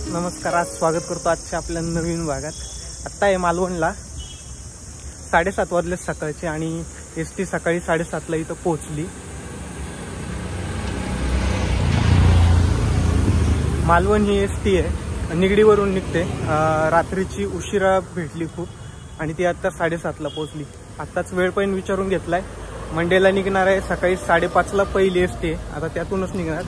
नमस्कार, आज स्वागत करतो आजच्या आपल्या नवीन भागात। आत्ता आहे मालवणला 7:30 वाजले सकाळचे आणि एसटी सकाळी 7:30 ला इथं पोहोचली। मालवण ही एसटी आहे, निगडीवरून निघते। रात्रीची उशिरा भेटली खूप आणि ती आता 7:30 ला पोहोचली। आत्ताच वेळ पण विचारून घेतलाय। मंडेला निघणार आहे, सकाळी 5:30 ला पहिली एसटी आहे, आता त्यातूनच निघणार।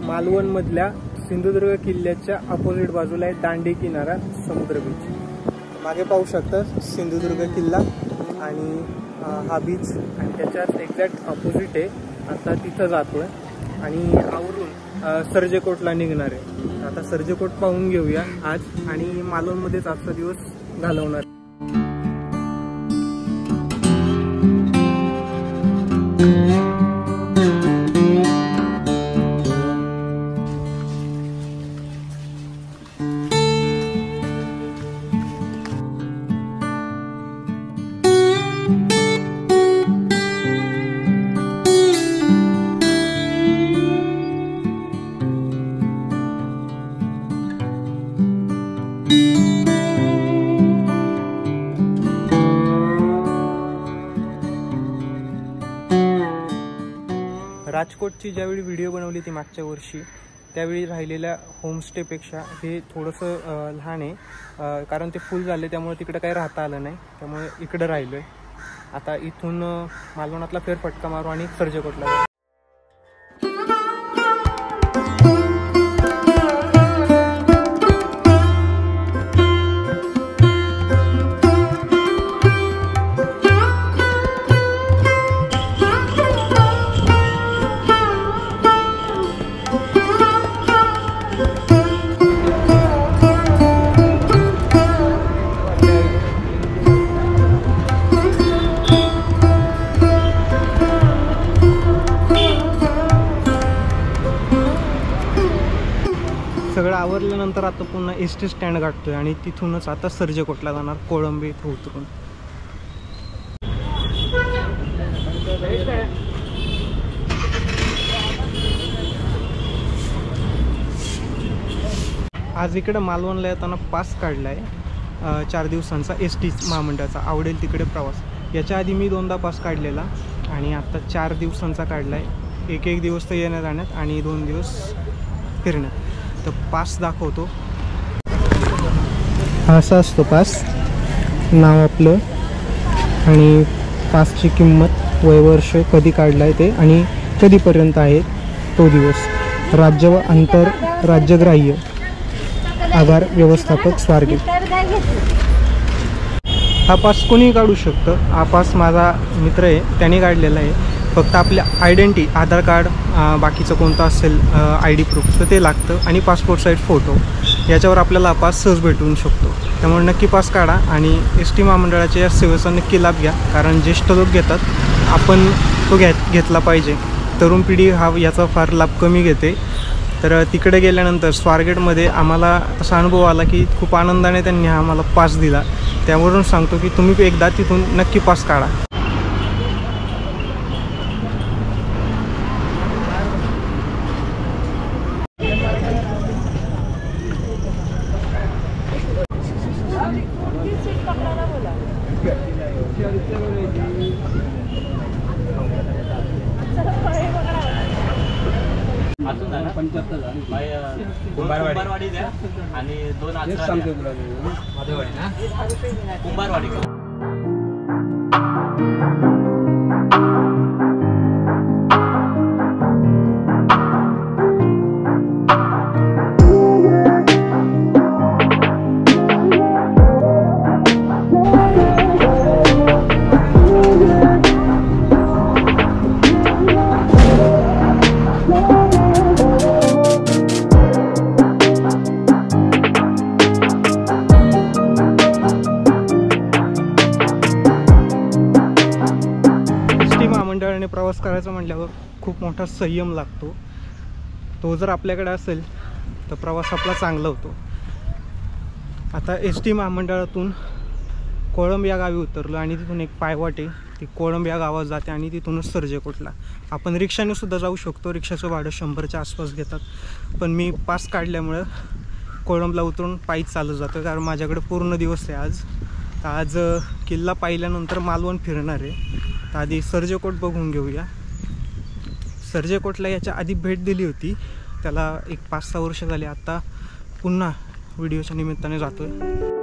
मालवण मधल्या सिंधुदुर्ग किल्ल्याच्या अपोजिट बाजूला आहे दांडी किनारा समुद्र बीच। मागे पाहू शकता सिंधुदुर्ग किल्ला आणि हा बीच आणि त्याच्याच एक्झॅक्ट अपोजिट आहे। आता तिथं जातोय आणि आवरून सर्जेकोटला निघणार आहे। आता सर्जेकोट पाहून घेऊया आज आणि मालवण मध्येच आजचा दिवस घालवणार। राजकोटची ज्यावेळी व्हिडिओ बनवली ती मागच्या वर्षी, त्यावेळी राहिलेल्या होमस्टेपेक्षा हे थोडंसं लहान आहे, कारण ते फुल झाले त्यामुळे तिकडे काही राहता आलं नाही, त्यामुळे इकडे राहिलोय। आता इथून मालवणातला फेरफटका मारू आणि सर्जेकोटला जाऊ। सगळं आवरल्यानंतर आता पुन्हा एसटी स्टँड गाठतोय आणि तिथूनच आता सर्जेकोटला जाणार, कोळंबे इथं उतरून। आज इकडे मालवणला येताना पास काढलाय 4 दिवसांचा एसटी महामंडळाचा, आवडेल तिकडे प्रवास। याच्या आधी मी 2दा पास काढलेला आणि आता 4 दिवसांचा काढलाय। एक दिवस तर येण्या जाण्यात आणि 2 दिवस फिरण्यात। तर पास दाखवतो, असा असतो पास, नाव आपलं आणि पासची किंमत, वयवर्ष, कधी काढलाय ते आणि कधीपर्यंत आहे तो दिवस, राज्य व आंतर राज्यग्राह्य, आभार व्यवस्थापक स्वारगेट। हा पास कोणी काढू शकतं। हा पास माझा मित्र आहे, त्याने काढलेला आहे। फक्त आपल्या आयडेंटिटी, आधार कार्ड, बाकीचं कोणतं असेल ID प्रूफ तर ते लागतं आणि पासपोर्ट साईज फोटो, याच्यावर आपल्याला पास सहज भेटून शकतो। त्यामुळे नक्की पास काढा आणि एसटी महामंडळाच्या या सेवेचा नक्की लाभ घ्या, कारण ज्येष्ठ लोक घेतात, आपण तो घेतला पाहिजे। तरुण पिढी याचा फार लाभ कमी घेते। तर तिकडे गेल्यानंतर स्वारगेटमध्ये आम्हाला असा अनुभव आला की खूप आनंदाने त्यांनी आम्हाला पास दिला। त्यावरून सांगतो की तुम्ही एकदा तिथून नक्की पास काढा। कुंभारवाडी द्या आणि 2 कुंभारवाडी। प्रवास करायचा म्हटल्यावर खूप मोठा संयम लागतो। तो जर आपल्याकडे असेल तर प्रवास आपला चांगला होतो। आता एस टी महामंडळातून कोळंब या गावी उतरलो आणि तिथून एक पायवाट आहे, ती कोळंब या गावात जाते आणि तिथूनच सर्जेकोटला. आपण रिक्षाने सुद्धा जाऊ शकतो, रिक्षाचं भाडं 100च्या आसपास घेतात. पण मी पास काढल्यामुळं कोळंबला उतरून पायीच चालत जातो, कारण माझ्याकडे पूर्ण दिवस आहे आज. तर आज किल्ला पाहिल्यानंतर मालवण फिरणार आहे. तर आधी सर्जेकोट बघून घेऊया. सर्जेकोटला याच्या आधी भेट दिली होती, त्याला एक 5-6 वर्ष झाली. आता पुन्हा व्हिडिओच्या निमित्ताने जातो आहे.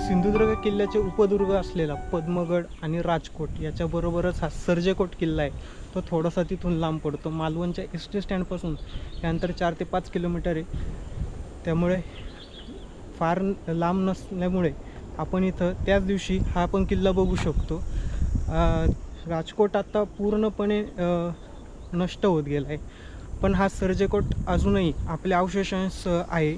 सिंधुदुर्ग किल्ल्याचे उपदुर्ग असलेला पद्मगड आणि राजकोट याच्याबरोबरच हा सर्जेकोट किल्ला आहे. तो थोडासा तिथून लांब पडतो. मालवणच्या एस टी स्टँडपासून हे अंतर 4 ते 5 किलोमीटर आहे. त्यामुळे फार लांब नसल्यामुळे आपण इथं त्याच दिवशी हा पण किल्ला बघू शकतो. राजकोट आता पूर्णपणे नष्ट होत गेला आहे, पण हा सर्जेकोट अजूनही आपल्या अवशेषांश आहे.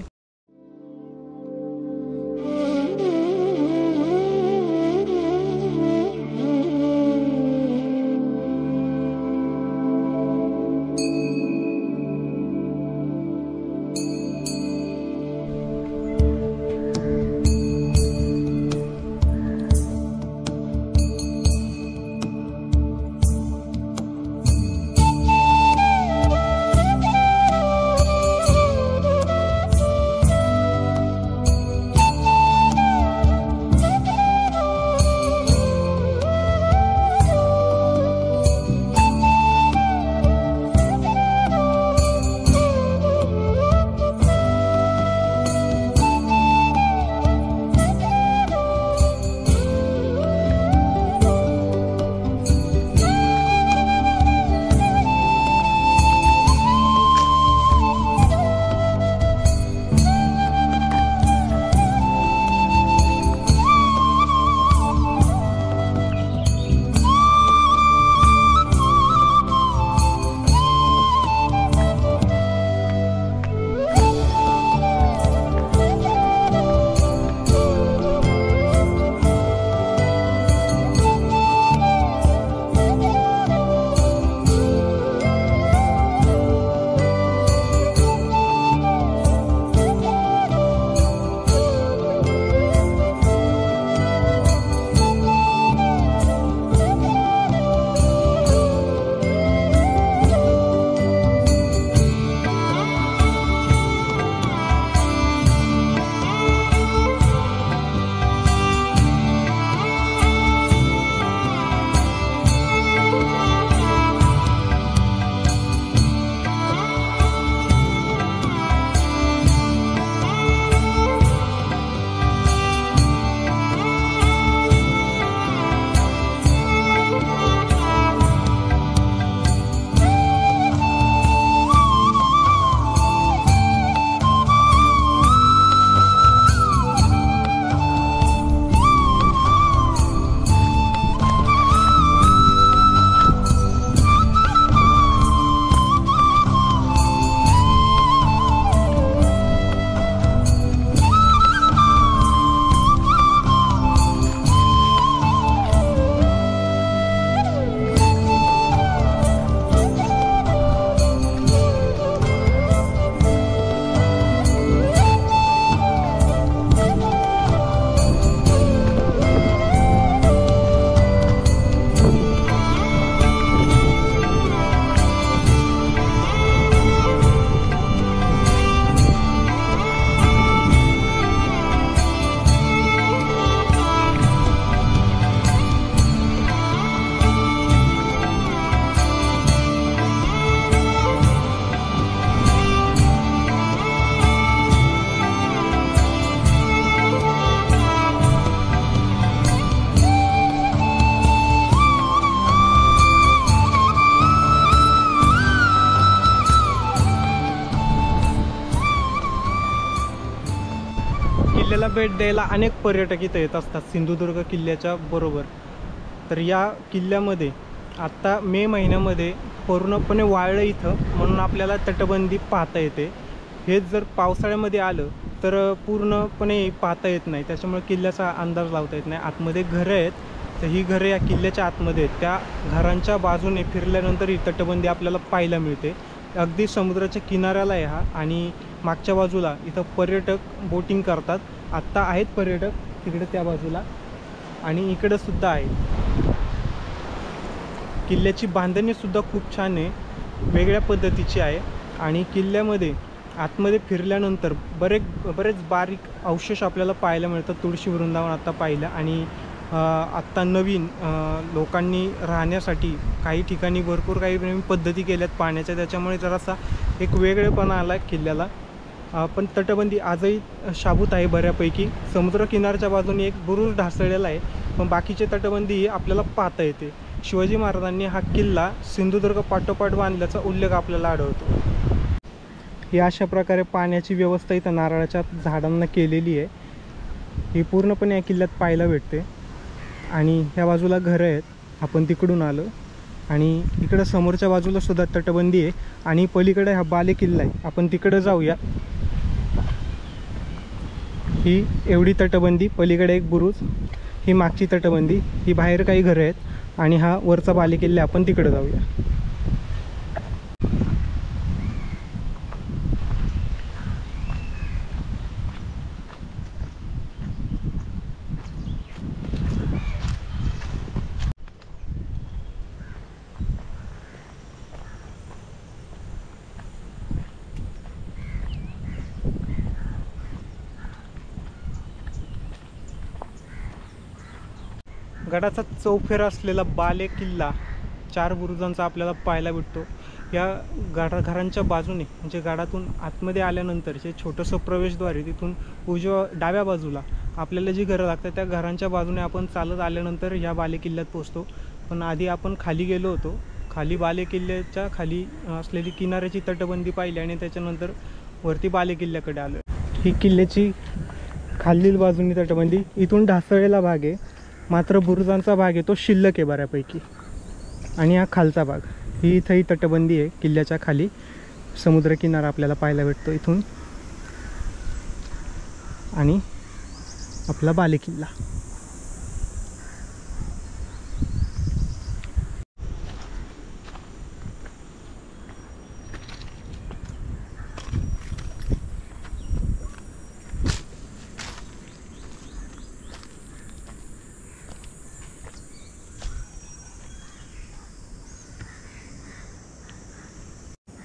किल्ल्याला भेट द्यायला अनेक पर्यटक इथं येत असतात सिंधुदुर्ग किल्ल्याच्या बरोबर. तर या किल्ल्यामध्ये आत्ता मे महिन्यामध्ये पूर्णपणे वाळलं इथं, म्हणून आपल्याला तटबंदी पाहता येते. हेच जर पावसाळ्यामध्ये आलं तर पूर्णपणे पाहता येत नाही, त्याच्यामुळे किल्ल्याचा अंदाज लावता येत नाही. आतमध्ये घरं आहेत, तर ही घरं या किल्ल्याच्या आतमध्ये आहेत. त्या घरांच्या बाजूने फिरल्यानंतर ही तटबंदी आपल्याला पाहायला मिळते. अगदी समुद्राच्या किनाऱ्याला आहे हा, आणि मागच्या बाजूला इथं पर्यटक बोटिंग करतात. आत्ता आहेत पर्यटक तिकडे त्या बाजूला, आणि इकडं सुद्धा आहे. किल्ल्याची बांधणीसुद्धा खूप छान आहे, वेगळ्या पद्धतीची आहे. आणि किल्ल्यामध्ये आतमध्ये फिरल्यानंतर बरेच बारीक अवशेष आपल्याला पाहायला मिळतात. तुळशी वृंदावन आत्ता पाहिलं, आणि आत्ता नवीन लोकांनी राहण्यासाठी काही ठिकाणी भरपूर काही नवीन पद्धती केल्यात पाण्याच्या, त्याच्यामुळे जरासा एक वेगळेपणा आला किल्ल्याला. पण तटबंदी आजही शाबूत आहे बऱ्यापैकी. समुद्रकिनाऱ्याच्या बाजूने एक बुरुज ढासळलेला आहे, पण बाकीची तटबंदी आपल्याला पाहता येते. शिवाजी महाराजांनी हा किल्ला सिंधुदुर्ग पाठोपाठ बांधल्याचा उल्लेख आपल्याला आढळतो. ही अशा प्रकारे पाण्याची व्यवस्था इथं नारळाच्या झाडांना केलेली आहे. ही पूर्णपणे या किल्ल्यात पाहायला भेटते. आणि ह्या बाजूला घरं आहेत, आपण तिकडून आलो, आणि इकडं समोरच्या बाजूला सुद्धा तटबंदी आहे. आणि पलीकडे हा बाले किल्ला आहे, आपण तिकडं जाऊया. ही एवढी तटबंदी, पलीकडे एक बुरुज, ही मागची तटबंदी, ही बाहेर काही घरं आहेत, आणि हा वरचा बाले किल्ला, आपण तिकडं जाऊया. गडाचा चौफेर असलेला बाले किल्ला 4 बुरुजांचा आपल्याला पाहायला भेटतो. या घरांच्या बाजूने, म्हणजे गडातून आतमध्ये आल्यानंतर जे छोटंसं प्रवेशद्वार आहे, तिथून डाव्या बाजूला आपल्याला जी घरं लागतात त्या घरांच्या बाजूने आपण चालत आल्यानंतर या बाले किल्ल्यात पोचतो. पण आधी आपण खाली गेलो होतो, खाली बाले किल्ल्याच्या खाली असलेली किनाऱ्याची तटबंदी पाहिली, आणि त्याच्यानंतर वरती बाले किल्ल्याकडे आलो. ही किल्ल्याची खालील बाजूनी तटबंदी, इथून ढासळलेला भाग आहे, मात्र बुरुजांचा भाग आहे तो शिल्लक आहे बऱ्यापैकी. आणि हा खालचा भाग, ही इथंही तटबंदी आहे किल्ल्याच्या खाली. समुद्रकिनारा आपल्याला पाहायला भेटतो इथून, आणि आपला बाले किल्ला.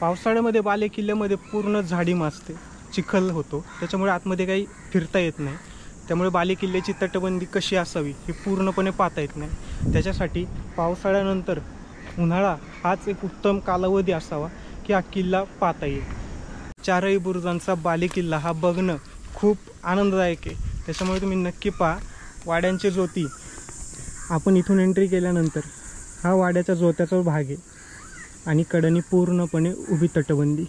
पावसाळ्यामध्ये बाले किल्ल्यामध्ये पूर्ण झाडीम असते, चिखल होतो, त्याच्यामुळे आतमध्ये काही फिरता येत नाही. त्यामुळे बाले किल्ल्याची तटबंदी कशी असावी हे पूर्णपणे पाहता येत नाही. त्याच्यासाठी पावसाळ्यानंतर उन्हाळा हाच एक उत्तम कालावधी असावा की हा किल्ला पाहता येईल. 4ही बुरुजांचा बाले किल्ला हा बघणं खूप आनंददायक आहे, त्याच्यामुळे तुम्ही नक्की पहा. वाड्यांचे जोती, आपण इथून एंट्री केल्यानंतर हा वाड्याच्या जोत्याचा भाग आहे, आणि कडेने पूर्णपणे उभी तटबंदी.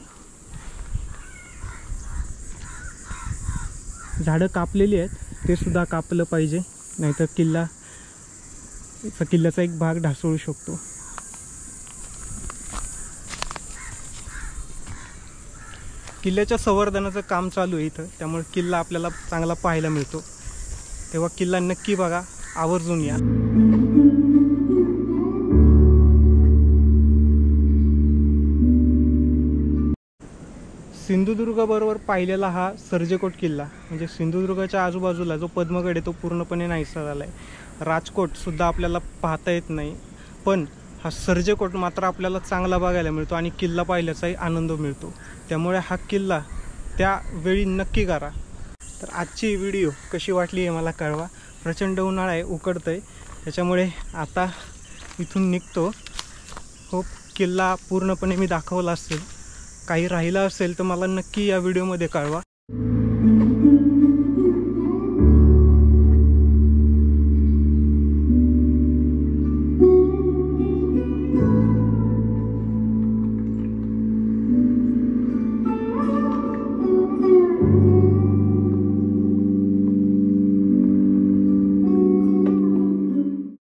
झाडं कापलेली आहेत, ते सुद्धा कापलं पाहिजे, नाहीतर किल्ल्याचा एक भाग ढासळू शकतो. किल्ल्याच्या संवर्धनाचं काम चालू आहे इथं, त्यामुळे किल्ला आपल्याला चांगला पाहायला मिळतो. तेव्हा किल्ला नक्की बघा, आवर्जून या. सिंधुदुर्गाबरोबर पाहिलेला हा सर्जेकोट किल्ला, म्हणजे सिंधुदुर्गाच्या आजूबाजूला जो पद्मगड आहे तो पूर्णपणे नाहीसा झाला आहे. राजकोटसुद्धा आपल्याला पाहता येत नाही, पण हा सर्जेकोट मात्र आपल्याला चांगला बघायला मिळतो, आणि किल्ला पाहिल्याचाही आनंद मिळतो. त्यामुळे हा किल्ला त्यावेळी नक्की करा. तर आजची व्हिडिओ कशी वाटली आहे मला कळवा. प्रचंड उन्हाळा आहे, उकडतं आहे, त्याच्यामुळे आता इथून निघतो. हो, किल्ला पूर्णपणे मी दाखवला असेल, काही राहिलं असेल तर मला नक्की या व्हिडिओमध्ये कळवा.